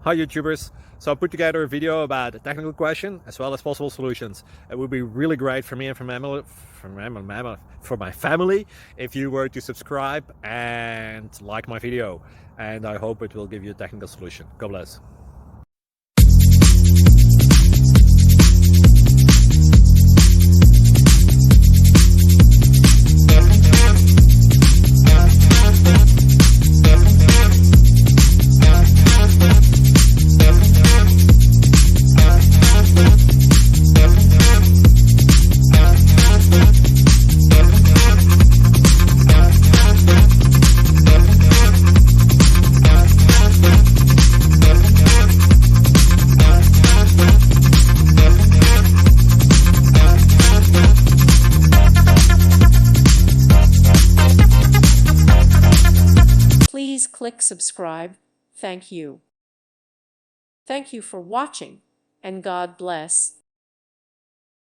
Hi YouTubers. So I put together a video about a technical question as well as possible solutions. It would be really great for me and for my family if you were to subscribe and like my video, and I hope it will give you a technical solution. God bless. Please click subscribe. Thank you. Thank you for watching, and God bless.